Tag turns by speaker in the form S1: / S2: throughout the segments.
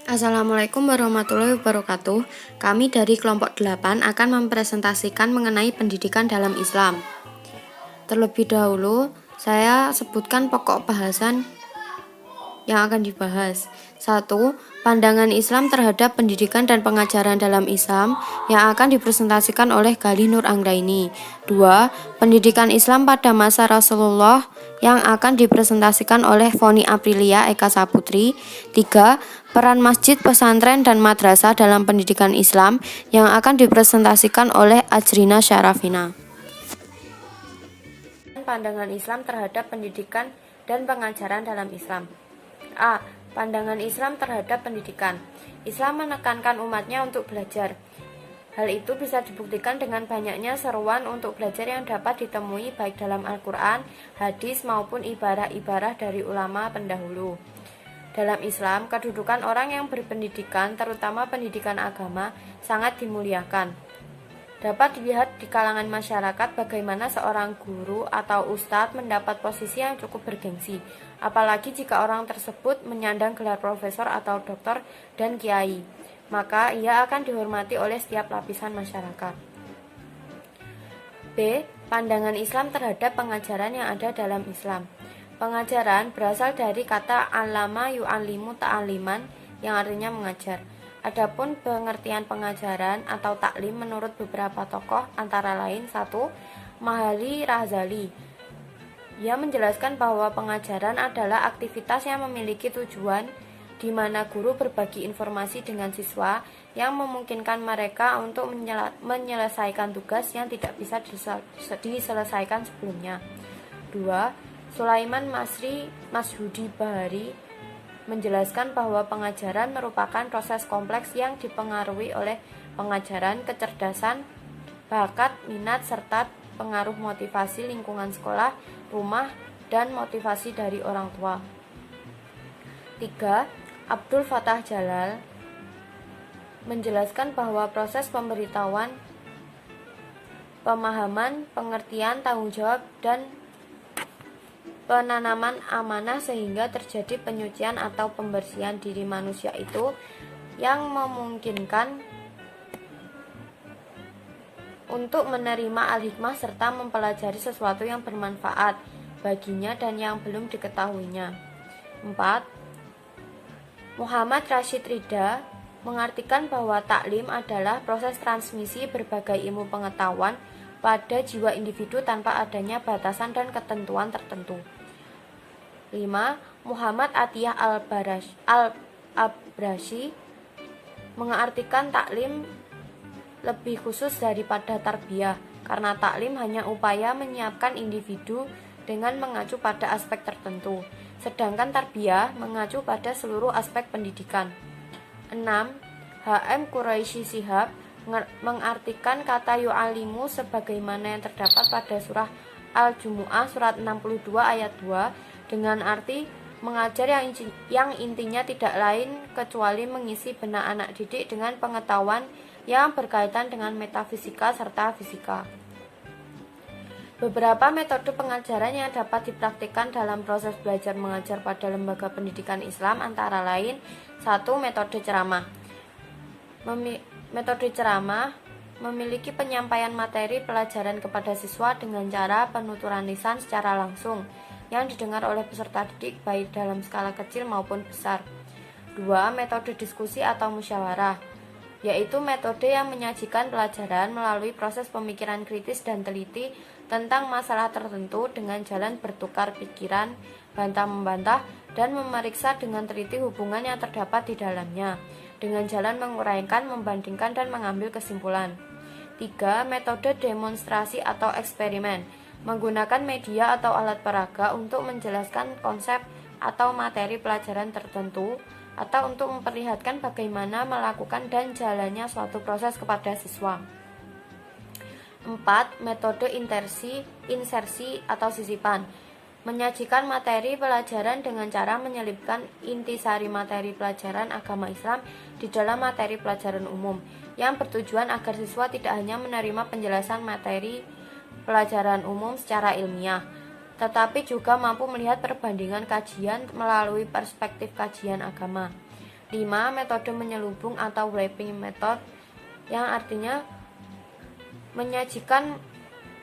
S1: Assalamualaikum warahmatullahi wabarakatuh. Kami dari kelompok 8 akan mempresentasikan mengenai pendidikan dalam Islam. Terlebih dahulu, saya sebutkan pokok bahasan yang akan dibahas. 1. Pandangan Islam terhadap pendidikan dan pengajaran dalam Islam yang akan dipresentasikan oleh Galih Nur Anggraini. 2. Pendidikan Islam pada masa Rasulullah yang akan dipresentasikan oleh Foni Aprilia Eka Saputri. 3. Peran masjid, pesantren, dan madrasah dalam pendidikan Islam yang akan dipresentasikan oleh Ajrina Syarafina. Pandangan Islam terhadap pendidikan dan pengajaran dalam Islam. A. Pandangan Islam terhadap pendidikan. Islam menekankan umatnya untuk belajar. Hal itu bisa dibuktikan dengan banyaknya seruan untuk belajar yang dapat ditemui baik dalam Al-Quran, hadis, maupun ibarah-ibarah dari ulama pendahulu. Dalam Islam, kedudukan orang yang berpendidikan, terutama pendidikan agama, sangat dimuliakan. Dapat dilihat di kalangan masyarakat bagaimana seorang guru atau ustadz mendapat posisi yang cukup bergengsi, apalagi jika orang tersebut menyandang gelar profesor atau doktor dan kiai, maka ia akan dihormati oleh setiap lapisan masyarakat. B. Pandangan Islam terhadap pengajaran yang ada dalam Islam. Pengajaran berasal dari kata allama yu'allimu ta'aliman yang artinya mengajar. Adapun pengertian pengajaran atau taklim menurut beberapa tokoh antara lain 1. Mahali Razali. Ia menjelaskan bahwa pengajaran adalah aktivitas yang memiliki tujuan di mana guru berbagi informasi dengan siswa yang memungkinkan mereka untuk menyelesaikan tugas yang tidak bisa diselesaikan sebelumnya. 2. Sulaiman Mashudi Bahari menjelaskan bahwa pengajaran merupakan proses kompleks yang dipengaruhi oleh pengajaran, kecerdasan, bakat, minat, serta pengaruh motivasi lingkungan sekolah, rumah, dan motivasi dari orang tua. 3. Abdul Fattah Jalal menjelaskan bahwa proses pemberitahuan, pemahaman, pengertian, tanggung jawab, dan penanaman amanah sehingga terjadi penyucian atau pembersihan diri manusia itu yang memungkinkan untuk menerima al-hikmah serta mempelajari sesuatu yang bermanfaat baginya dan yang belum diketahuinya. 4. Muhammad Rashid Ridha mengartikan bahwa taklim adalah proses transmisi berbagai ilmu pengetahuan pada jiwa individu tanpa adanya batasan dan ketentuan tertentu. 5. Muhammad Atiyah Al-Abrashi mengartikan taklim lebih khusus daripada tarbiyah, karena taklim hanya upaya menyiapkan individu dengan mengacu pada aspek tertentu, sedangkan tarbiyah mengacu pada seluruh aspek pendidikan. 6. H.M. Quraisy Shihab mengartikan kata yu'alimu sebagaimana yang terdapat pada surah Al-Jumu'ah surat 62 ayat 2 dengan arti mengajar yang intinya tidak lain kecuali mengisi benak anak didik dengan pengetahuan yang berkaitan dengan metafisika serta fisika. Beberapa metode pengajaran yang dapat dipraktikkan dalam proses belajar mengajar pada lembaga pendidikan Islam antara lain 1. Metode ceramah. Metode ceramah memiliki penyampaian materi pelajaran kepada siswa dengan cara penuturan lisan secara langsung yang didengar oleh peserta didik baik dalam skala kecil maupun besar. 2. Metode diskusi atau musyawarah, yaitu metode yang menyajikan pelajaran melalui proses pemikiran kritis dan teliti tentang masalah tertentu dengan jalan bertukar pikiran, bantah-membantah, dan memeriksa dengan teliti hubungan yang terdapat di dalamnya, dengan jalan menguraikan, membandingkan, dan mengambil kesimpulan. 3. Metode demonstrasi atau eksperimen, menggunakan media atau alat peraga untuk menjelaskan konsep atau materi pelajaran tertentu atau untuk memperlihatkan bagaimana melakukan dan jalannya suatu proses kepada siswa. 4. Metode insersi atau sisipan, menyajikan materi pelajaran dengan cara menyelipkan intisari materi pelajaran agama Islam di dalam materi pelajaran umum, yang bertujuan agar siswa tidak hanya menerima penjelasan materi pelajaran umum secara ilmiah, tetapi juga mampu melihat perbandingan kajian melalui perspektif kajian agama. 5. Metode menyelubung atau wrapping method, yang artinya menyajikan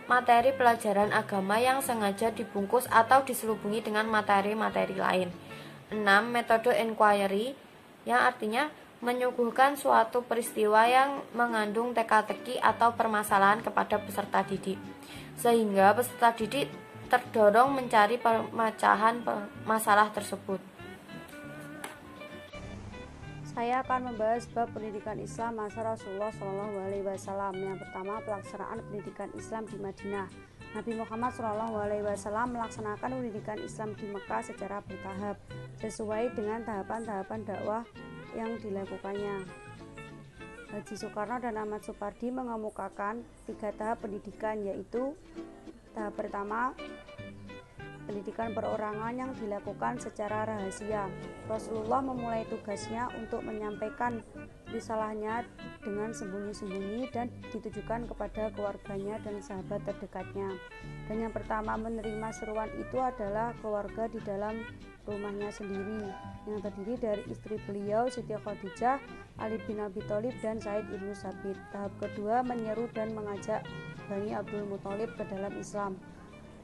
S1: materi pelajaran agama yang sengaja dibungkus atau diselubungi dengan materi-materi lain. 6. Metode inquiry, yang artinya menyuguhkan suatu peristiwa yang mengandung teka-teki atau permasalahan kepada peserta didik, sehingga peserta didik terdorong mencari pemecahan masalah tersebut.
S2: Saya akan membahas bab pendidikan Islam masa Rasulullah SAW. Yang pertama, pelaksanaan pendidikan Islam di Madinah. Nabi Muhammad SAW melaksanakan pendidikan Islam di Mekah secara bertahap, sesuai dengan tahapan-tahapan dakwah yang dilakukannya. Haji Soekarno dan Ahmad Supardi mengemukakan 3 tahap pendidikan, yaitu tahap pertama, pendidikan perorangan yang dilakukan secara rahasia. Rasulullah memulai tugasnya untuk menyampaikan risalahnya dengan sembunyi-sembunyi dan ditujukan kepada keluarganya dan sahabat terdekatnya. Dan yang pertama menerima seruan itu adalah keluarga di dalam rumahnya sendiri, yang terdiri dari istri beliau Siti Khadijah, Ali bin Abi Thalib, dan Zaid ibnu Sabit. Tahap kedua menyeru dan mengajak Bani Abdul Muthalib ke dalam Islam.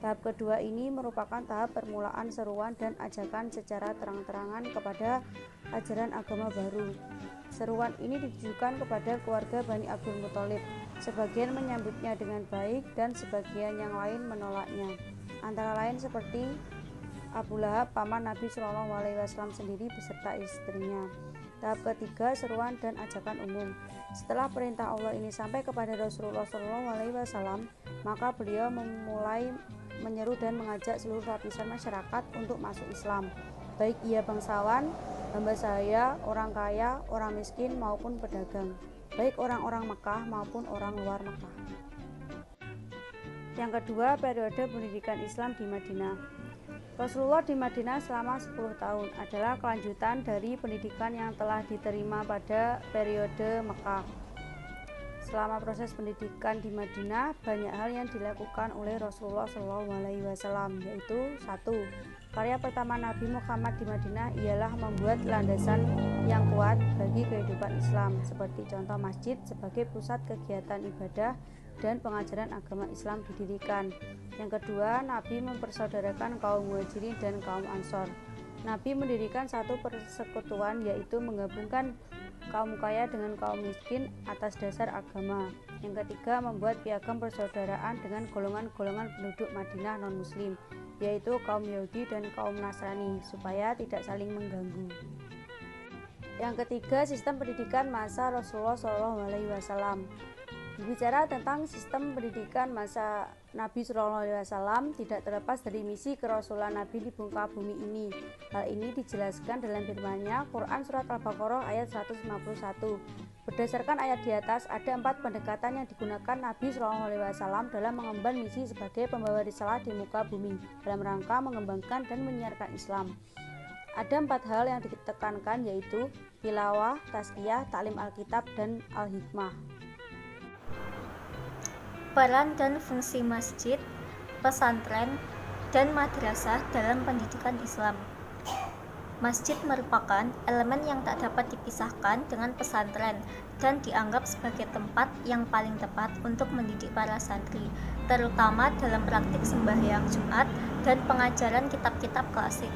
S2: Tahap kedua ini merupakan tahap permulaan seruan dan ajakan secara terang-terangan kepada ajaran agama baru. Seruan ini ditujukan kepada keluarga Bani Abdul Muthalib. Sebagian menyambutnya dengan baik dan sebagian yang lain menolaknya. Antara lain seperti Abu Lahab, paman Nabi SAW sendiri beserta istrinya. Tahap ketiga, seruan dan ajakan umum. Setelah perintah Allah ini sampai kepada Rasulullah SAW, maka beliau memulai menyeru dan mengajak seluruh lapisan masyarakat untuk masuk Islam, baik ia bangsawan, hamba sahaya, orang kaya, orang miskin maupun pedagang, baik orang-orang Mekah maupun orang luar Mekah. Yang kedua, periode pendidikan Islam di Madinah. Rasulullah di Madinah selama 10 tahun adalah kelanjutan dari pendidikan yang telah diterima pada periode Mekah. Selama proses pendidikan di Madinah, banyak hal yang dilakukan oleh Rasulullah SAW, yaitu 1. Karya pertama Nabi Muhammad di Madinah ialah membuat landasan yang kuat bagi kehidupan Islam, seperti contoh masjid sebagai pusat kegiatan ibadah dan pengajaran agama Islam didirikan. Yang kedua, Nabi mempersaudarakan kaum Muhajirin dan kaum Ansor. Nabi mendirikan satu persekutuan, yaitu menggabungkan kaum kaya dengan kaum miskin atas dasar agama. Yang ketiga, membuat piagam persaudaraan dengan golongan-golongan penduduk Madinah non-muslim, yaitu kaum Yahudi dan kaum Nasrani, supaya tidak saling mengganggu. Yang ketiga, sistem pendidikan masa Rasulullah SAW. Berbicara tentang sistem pendidikan masa Nabi SAW tidak terlepas dari misi kerasulan Nabi di muka bumi ini. Hal ini dijelaskan dalam firman-Nya, Quran Surat Al-Baqarah ayat 151. Berdasarkan ayat di atas, ada 4 pendekatan yang digunakan Nabi SAW dalam mengemban misi sebagai pembawa risalah di muka bumi, dalam rangka mengembangkan dan menyiarkan Islam. Ada 4 hal yang ditekankan, yaitu tilawah, tazkiyah, taklim Alkitab, dan al-hikmah.
S3: Peran dan fungsi masjid, pesantren, dan madrasah dalam pendidikan Islam. Masjid merupakan elemen yang tak dapat dipisahkan dengan pesantren dan dianggap sebagai tempat yang paling tepat untuk mendidik para santri, terutama dalam praktik sembahyang Jumat dan pengajaran kitab-kitab klasik.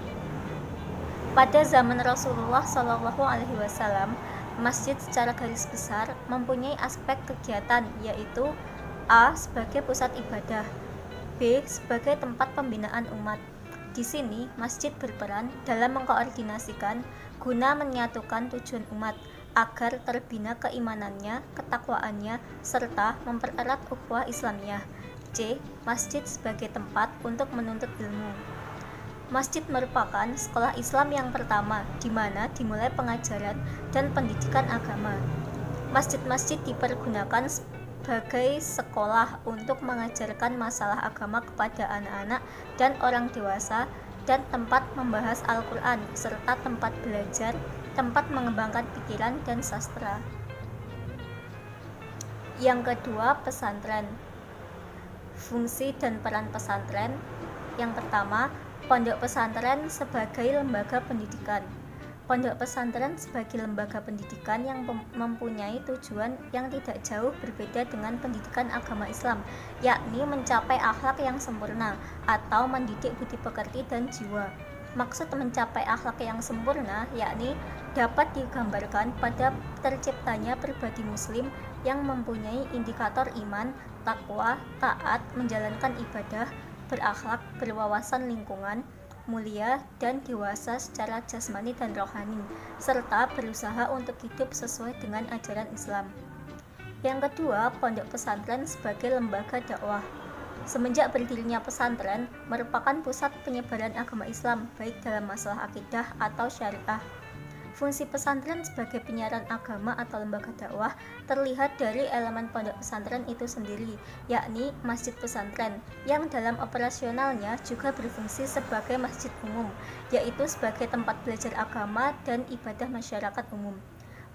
S3: Pada zaman Rasulullah SAW, masjid secara garis besar mempunyai aspek kegiatan, yaitu A. Sebagai pusat ibadah, B. Sebagai tempat pembinaan umat. Di sini, masjid berperan dalam mengkoordinasikan guna menyatukan tujuan umat agar terbina keimanannya, ketakwaannya, serta mempererat ukhuwah Islamiyah. C. Masjid sebagai tempat untuk menuntut ilmu. Masjid merupakan sekolah Islam yang pertama, di mana dimulai pengajaran dan pendidikan agama. Masjid-masjid dipergunakan sebagai sekolah untuk mengajarkan masalah agama kepada anak-anak dan orang dewasa, dan tempat membahas Al-Quran, serta tempat belajar, tempat mengembangkan pikiran dan sastra. Yang kedua, pesantren. Fungsi dan peran pesantren. Yang pertama, pondok pesantren sebagai lembaga pendidikan. Pondok pesantren sebagai lembaga pendidikan yang mempunyai tujuan yang tidak jauh berbeda dengan pendidikan agama Islam, yakni mencapai akhlak yang sempurna atau mendidik budi pekerti dan jiwa. Maksud mencapai akhlak yang sempurna yakni dapat digambarkan pada terciptanya pribadi muslim yang mempunyai indikator iman, takwa, taat, menjalankan ibadah, berakhlak, berwawasan lingkungan, mulia, dan dewasa secara jasmani dan rohani, serta berusaha untuk hidup sesuai dengan ajaran Islam. Yang kedua, pondok pesantren sebagai lembaga dakwah. Semenjak berdirinya pesantren, merupakan pusat penyebaran agama Islam, baik dalam masalah akidah atau syariah. Fungsi pesantren sebagai penyiaran agama atau lembaga dakwah terlihat dari elemen pondok pesantren itu sendiri, yakni masjid pesantren, yang dalam operasionalnya juga berfungsi sebagai masjid umum, yaitu sebagai tempat belajar agama dan ibadah masyarakat umum.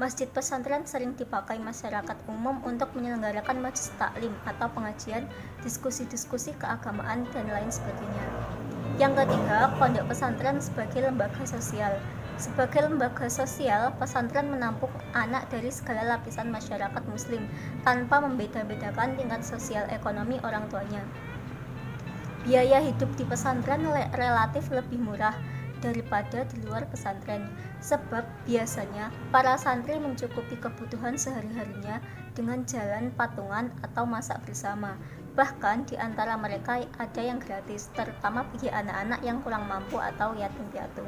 S3: Masjid pesantren sering dipakai masyarakat umum untuk menyelenggarakan majelis taklim atau pengajian, diskusi-diskusi keagamaan, dan lain sebagainya. Yang ketiga, pondok pesantren sebagai lembaga sosial. Sebagai lembaga sosial, pesantren menampung anak dari segala lapisan masyarakat muslim tanpa membeda-bedakan tingkat sosial ekonomi orang tuanya. Biaya hidup di pesantren relatif lebih murah daripada di luar pesantren, sebab biasanya para santri mencukupi kebutuhan sehari-harinya dengan jalan patungan atau masak bersama. Bahkan di antara mereka ada yang gratis, terutama bagi anak-anak yang kurang mampu atau yatim piatu.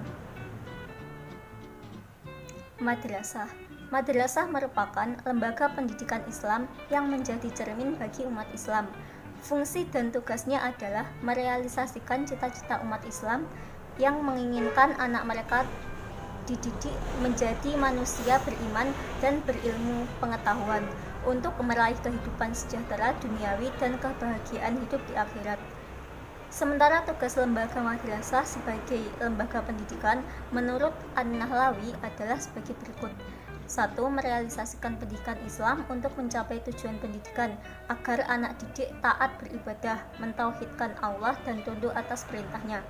S3: Madrasah. Madrasah merupakan lembaga pendidikan Islam yang menjadi cermin bagi umat Islam. Fungsi dan tugasnya adalah merealisasikan cita-cita umat Islam yang menginginkan anak mereka dididik menjadi manusia beriman dan berilmu pengetahuan untuk meraih kehidupan sejahtera duniawi dan kebahagiaan hidup di akhirat. Sementara tugas lembaga madrasah sebagai lembaga pendidikan menurut An-Nahlawi adalah sebagai berikut. 1. Merealisasikan pendidikan Islam untuk mencapai tujuan pendidikan agar anak didik taat beribadah, mentauhidkan Allah dan tunduk atas perintahnya.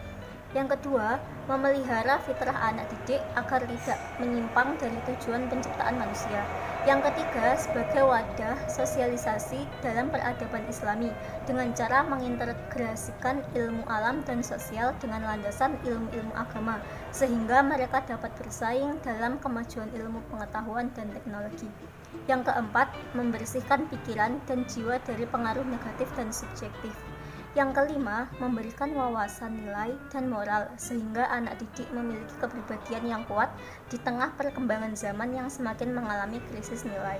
S3: Yang kedua, memelihara fitrah anak didik agar tidak menyimpang dari tujuan penciptaan manusia. Yang ketiga, sebagai wadah sosialisasi dalam peradaban Islami dengan cara mengintegrasikan ilmu alam dan sosial dengan landasan ilmu-ilmu agama sehingga mereka dapat bersaing dalam kemajuan ilmu pengetahuan dan teknologi. Yang keempat, membersihkan pikiran dan jiwa dari pengaruh negatif dan subjektif. Yang kelima, memberikan wawasan nilai dan moral sehingga anak didik memiliki kepribadian yang kuat di tengah perkembangan zaman yang semakin mengalami krisis nilai.